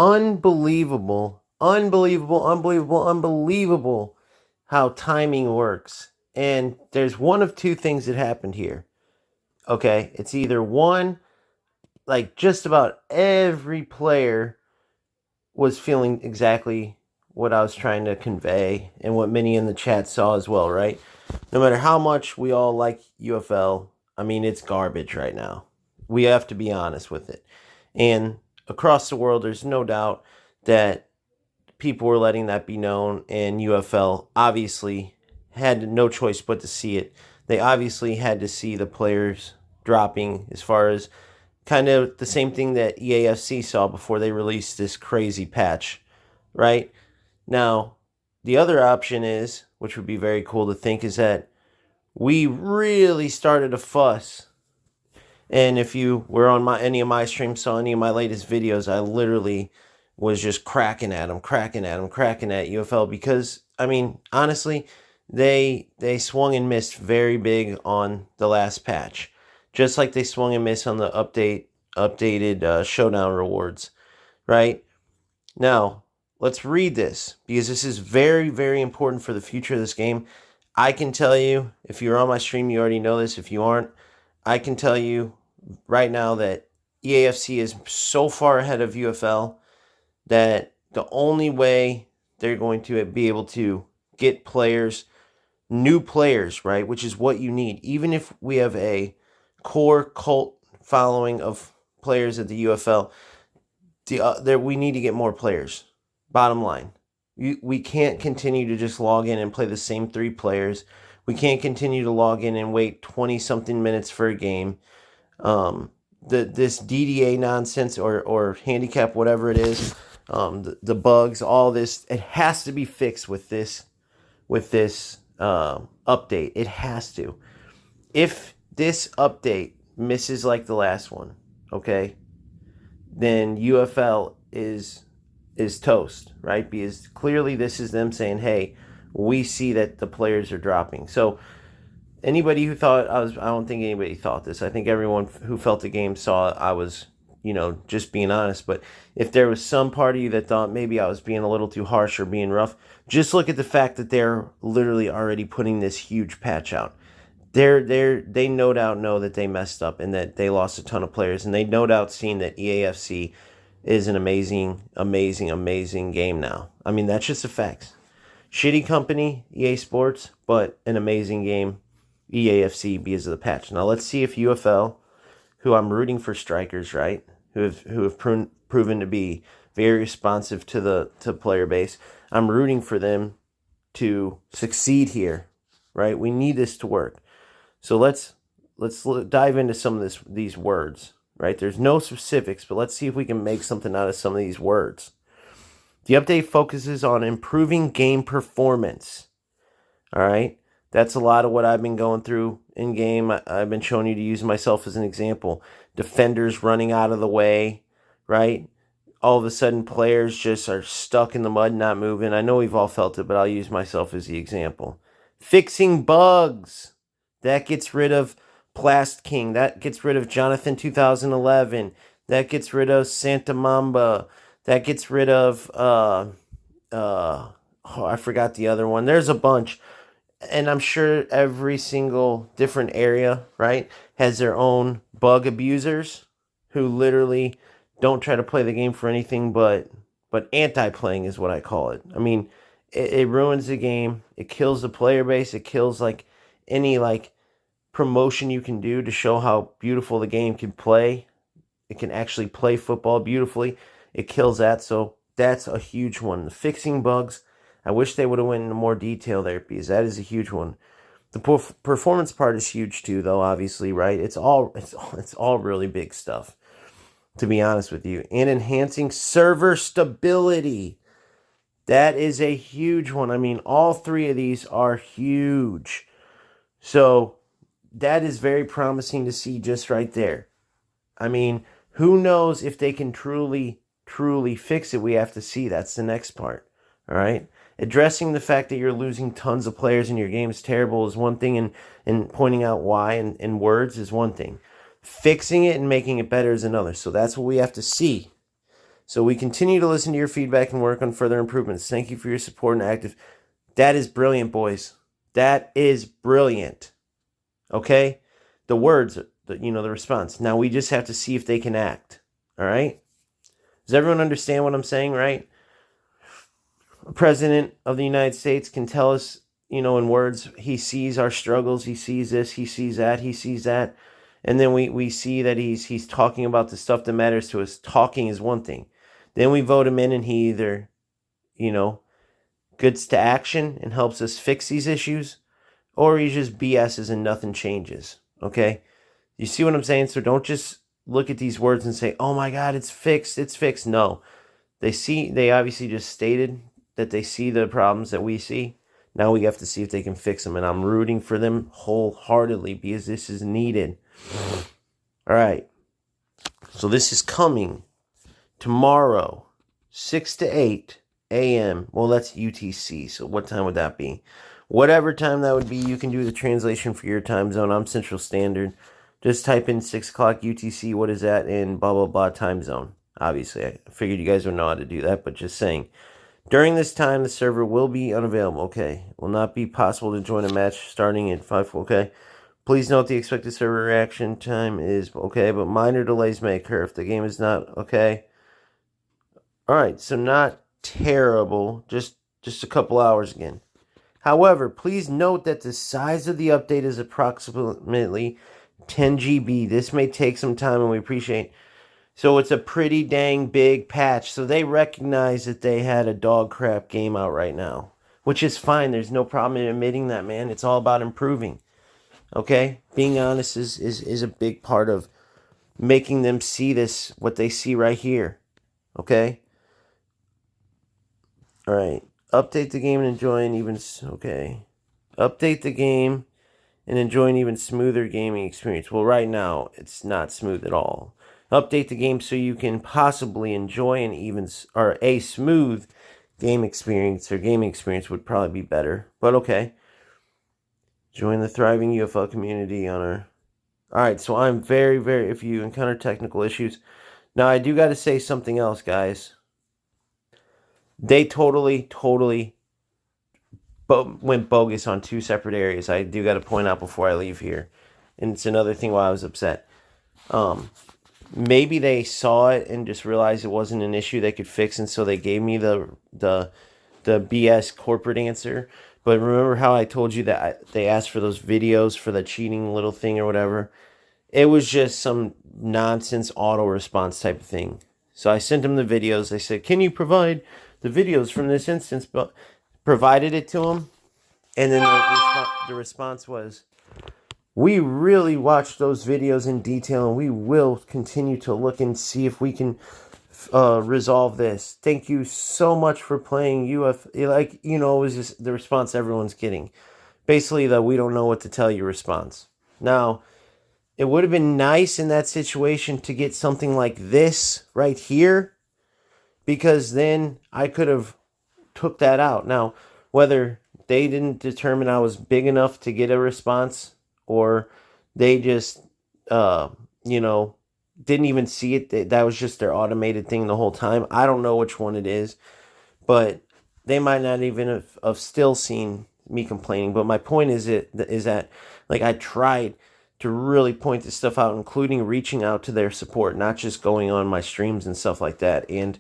unbelievable, unbelievable, unbelievable, unbelievable how timing works. And there's one of two things that happened here. Okay, it's either one, like just about every player was feeling exactly what I was trying to convey and what many in the chat saw as well, right? No matter how much we all like UFL, I mean, it's garbage right now. We have to be honest with it. And across the world, there's no doubt that people were letting that be known, and UFL obviously had no choice but to see it. They obviously had to see the players dropping, as far as kind of the same thing that EAFC saw before they released this crazy patch, right? Now, the other option is, which would be very cool to think, is that we really started a fuss. And if you were on any of my streams, saw any of my latest videos, I literally was just cracking at them, cracking at them, cracking at UFL because, I mean, honestly, they swung and missed very big on the last patch, just like they swung and missed on the updated showdown rewards, right? Now, let's read this because this is very, very important for the future of this game. I can tell you, if you're on my stream, you already know this. If you aren't, I can tell you right now that EAFC is so far ahead of UFL that the only way they're going to be able to get players, new players, right, which is what you need, even if we have a core cult following of players at the UFL, we need to get more players. Bottom line, we can't continue to just log in and play the same 3 players. We can't continue to log in and wait 20-something minutes for a game. This DDA nonsense or handicap, whatever it is, the bugs, all this, it has to be fixed with this update. It has to. If this update misses like the last one, okay, then UFL is toast, right? Because clearly this is them saying, hey, we see that the players are dropping. So anybody who thought I don't think anybody thought this. I think everyone who felt the game saw I was, just being honest. But if there was some part of you that thought maybe I was being a little too harsh or being rough, just look at the fact that they're literally already putting this huge patch out. They no doubt know that they messed up and that they lost a ton of players, and they no doubt seen that EAFC is an amazing, amazing, amazing game now. I mean, that's just a fact. Shitty company, EA Sports, but an amazing game, EAFC, because of the patch. Now let's see if UFL, who I'm rooting for strikers, right, who have proven to be very responsive to player base, I'm rooting for them to succeed here, right? We need this to work. So let's dive into some of these words, right? There's no specifics, but let's see if we can make something out of some of these words. The update focuses on improving game performance. All right? That's a lot of what I've been going through in game. I've been showing you to use myself as an example. Defenders running out of the way, right? All of a sudden, players just are stuck in the mud, not moving. I know we've all felt it, but I'll use myself as the example. Fixing bugs. That gets rid of Plast King. That gets rid of Jonathan 2011. That gets rid of Santa Mamba. That gets rid of I forgot the other one. There's a bunch. And I'm sure every single different area, right, has their own bug abusers who literally don't try to play the game for anything but anti-playing is what I call it. I mean, it ruins the game. It kills the player base. It kills any promotion you can do to show how beautiful the game can play. It can actually play football beautifully. It kills that. So that's a huge one. The fixing bugs, I wish they would have went into more detail there because that is a huge one. The performance part is huge too, though, obviously, right? It's all really big stuff, to be honest with you. And enhancing server stability. That is a huge one. I mean, all 3 of these are huge. So that is very promising to see just right there. I mean, who knows if they can truly fix it? We have to see. That's the next part. All right. Addressing the fact that you're losing tons of players and your game is terrible is one thing, and pointing out why in words is one thing. Fixing it and making it better is another. So that's what we have to see. So we continue to listen to your feedback and work on further improvements. Thank you for your support and active. That is brilliant, boys. That is brilliant. Okay? The words, the response. Now we just have to see if they can act. All right? Does everyone understand what I'm saying, right? A president of the United States can tell us, in words, he sees our struggles, he sees this, he sees that, he sees that. And then we see that he's talking about the stuff that matters to us. Talking is one thing. Then we vote him in and he either, gets to action and helps us fix these issues, or he just BS's and nothing changes. Okay? You see what I'm saying? So don't just look at these words and say, oh my God, it's fixed, it's fixed. No. They obviously just stated that they see the problems that we see. Now we have to see if they can fix them. And I'm rooting for them wholeheartedly because this is needed. All right. So this is coming tomorrow, 6 to 8 a.m. Well, that's UTC. So what time would that be? Whatever time that would be, you can do the translation for your time zone. I'm Central Standard. Just type in 6 o'clock UTC. What is that in blah, blah, blah time zone? Obviously, I figured you guys would know how to do that, but just saying. During this time, the server will be unavailable. Okay. Will not be possible to join a match starting at 5. Okay. Please note the expected server reaction time is okay, but minor delays may occur if the game is not okay. Alright, so not terrible. Just a couple hours again. However, please note that the size of the update is approximately 10 GB. This may take some time and we appreciate. So it's a pretty dang big patch. So they recognize that they had a dog crap game out right now, which is fine. There's no problem in admitting that, man. It's all about improving. Okay? Being honest is a big part of making them see this, what they see right here. Okay? Alright. Update the game and enjoy an even... Okay. Update the game and enjoy an even smoother gaming experience. Well, right now, it's not smooth at all. Update the game so you can possibly enjoy a smooth game experience, or gaming experience would probably be better. But okay. Join the thriving UFL community on our... Alright, so I'm very, very... If you encounter technical issues... Now, I do got to say something else, guys. They totally went bogus on 2 separate areas. I do got to point out before I leave here. And it's another thing why I was upset. Maybe they saw it and just realized it wasn't an issue they could fix, and so they gave me the BS corporate answer. But remember how I told you that they asked for those videos for the cheating little thing or whatever? It was just some nonsense auto response type of thing. So I sent them the videos. They said, can you provide the videos from this instance? But provided it to them. And then the response was, we really watched those videos in detail, and we will continue to look and see if we can resolve this. Thank you so much for playing Like, it was just the response everyone's getting. Basically, the we don't know what to tell you response. Now, it would have been nice in that situation to get something like this right here, because then I could have took that out. Now, whether they didn't determine I was big enough to get a response, or they just, didn't even see it. That was just their automated thing the whole time. I don't know which one it is, but they might not even have still seen me complaining. But my point is that like, I tried to really point this stuff out, including reaching out to their support, not just going on my streams and stuff like that. And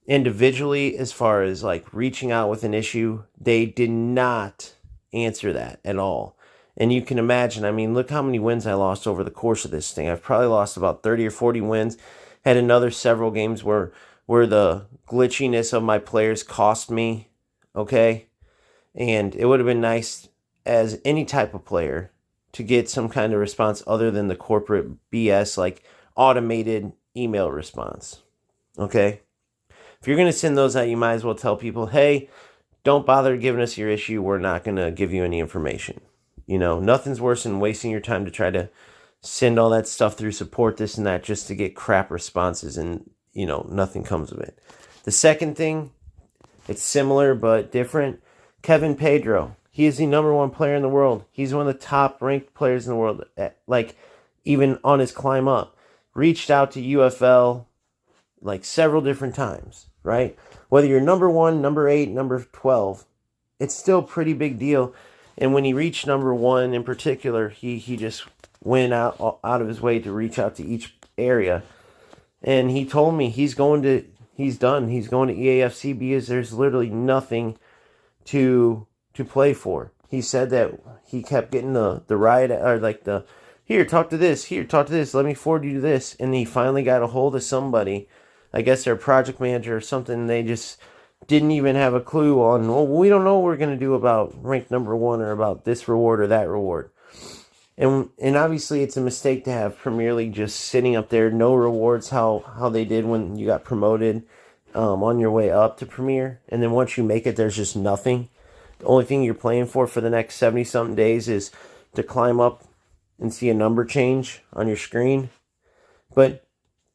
individually, as far as like reaching out with an issue, they did not answer that at all. And you can imagine, I mean, look how many wins I lost over the course of this thing. I've probably lost about 30 or 40 wins. Had another several games where the glitchiness of my players cost me, okay? And it would have been nice as any type of player to get some kind of response other than the corporate BS, like automated email response, okay? If you're going to send those out, you might as well tell people, hey, don't bother giving us your issue. We're not going to give you any information. Nothing's worse than wasting your time to try to send all that stuff through support, this and that, just to get crap responses, and, nothing comes of it. The second thing, it's similar but different. Kevin Pedro. He is the #1 player in the world. He's one of the top ranked players in the world, like even on his climb up. Reached out to UFL, like several different times, right? Whether you're number 1, number 8, number 12, it's still a pretty big deal. And when he reached number 1 in particular, he just went out of his way to reach out to each area. And he told me he's done. He's going to EAFC because there's literally nothing to play for. He said that he kept getting the riot, or like the, here, talk to this, let me forward you to this. And he finally got a hold of somebody, I guess their project manager or something. They just didn't even have a clue on, well, we don't know what we're going to do about ranked number 1 or about this reward or that reward. And obviously it's a mistake to have Premier League just sitting up there, no rewards, how they did when you got promoted on your way up to Premier. And then once you make it, there's just nothing. The only thing you're playing for the next 70-something days is to climb up and see a number change on your screen. But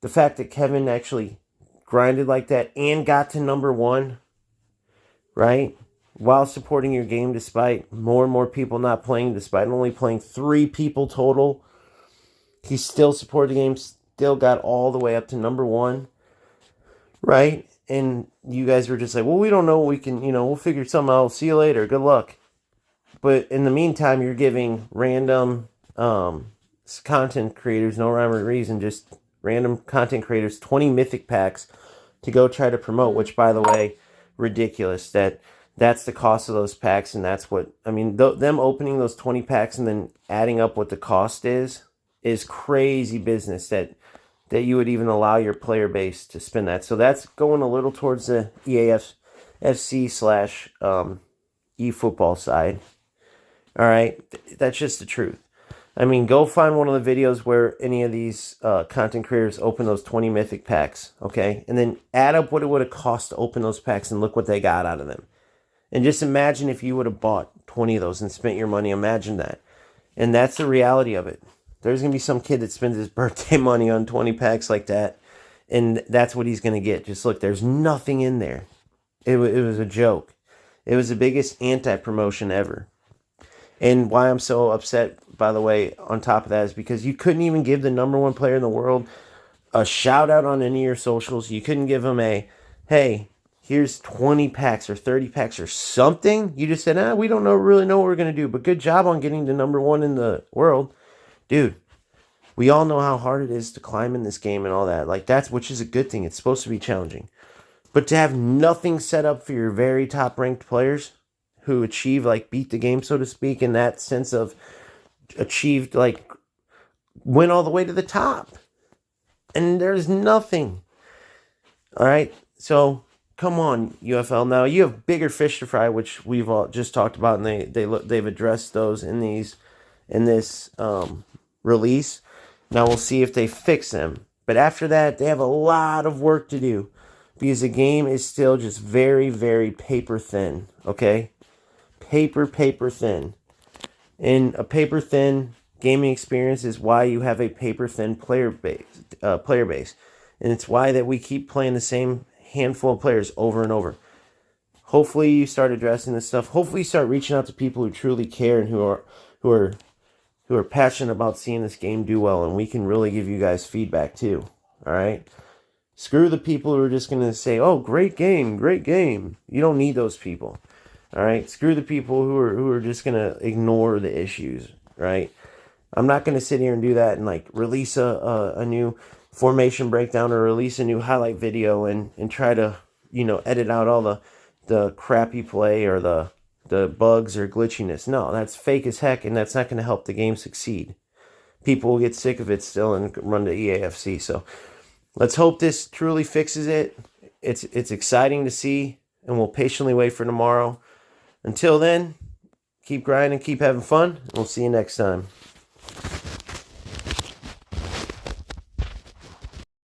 the fact that Kevin actually grinded like that and got to number 1, right, while supporting your game despite more and more people not playing, despite only playing 3 people total, he still supported the game, still got all the way up to number 1, right? And you guys were just like, well, we don't know, we can, we'll figure something out, see you later, good luck. But in the meantime, you're giving random content creators, no rhyme or reason, just random content creators 20 mythic packs to go try to promote, which, by the way, ridiculous. That's the cost of those packs, and that's what, I mean, them opening those 20 packs and then adding up what the cost is crazy business that you would even allow your player base to spend that. So that's going a little towards the EAFC / eFootball side. All right, that's just the truth. I mean, go find one of the videos where any of these content creators open those 20 mythic packs, okay? And then add up what it would have cost to open those packs and look what they got out of them. And just imagine if you would have bought 20 of those and spent your money. Imagine that. And that's the reality of it. There's going to be some kid that spends his birthday money on 20 packs like that, and that's what he's going to get. Just look, there's nothing in there. It was a joke. It was the biggest anti-promotion ever. And why I'm so upset, by the way, on top of that, is because you couldn't even give the number 1 player in the world a shout out on any of your socials. You couldn't give him a, hey, here's 20 packs or 30 packs or something. You just said, we don't really know what we're going to do, but good job on getting to number 1 in the world. Dude, we all know how hard it is to climb in this game and all that. Like, which is a good thing. It's supposed to be challenging. But to have nothing set up for your very top ranked players who achieve, like, beat the game, so to speak, in that sense of achieved, like, went all the way to the top. And there's nothing. All right? So, come on, UFL. Now, you have bigger fish to fry, which we've all just talked about, and they've addressed those in this release. Now we'll see if they fix them. But after that, they have a lot of work to do because the game is still just very, very paper thin. Okay? Paper thin. And a paper thin gaming experience is why you have a paper thin player base. And it's why that we keep playing the same handful of players over and over. Hopefully you start addressing this stuff. Hopefully you start reaching out to people who truly care and who are passionate about seeing this game do well, and we can really give you guys feedback too. All right? Screw the people who are just going to say, oh, great game. You don't need those people. All right? Screw the people who are just going to ignore the issues, right? I'm not going to sit here and do that and like release a new formation breakdown or release a new highlight video and try to, edit out all the crappy play or the bugs or glitchiness. No, that's fake as heck, and that's not going to help the game succeed. People will get sick of it still and run to EAFC. So let's hope this truly fixes it. It's exciting to see, and we'll patiently wait for tomorrow. Until then, keep grinding, keep having fun, and we'll see you next time.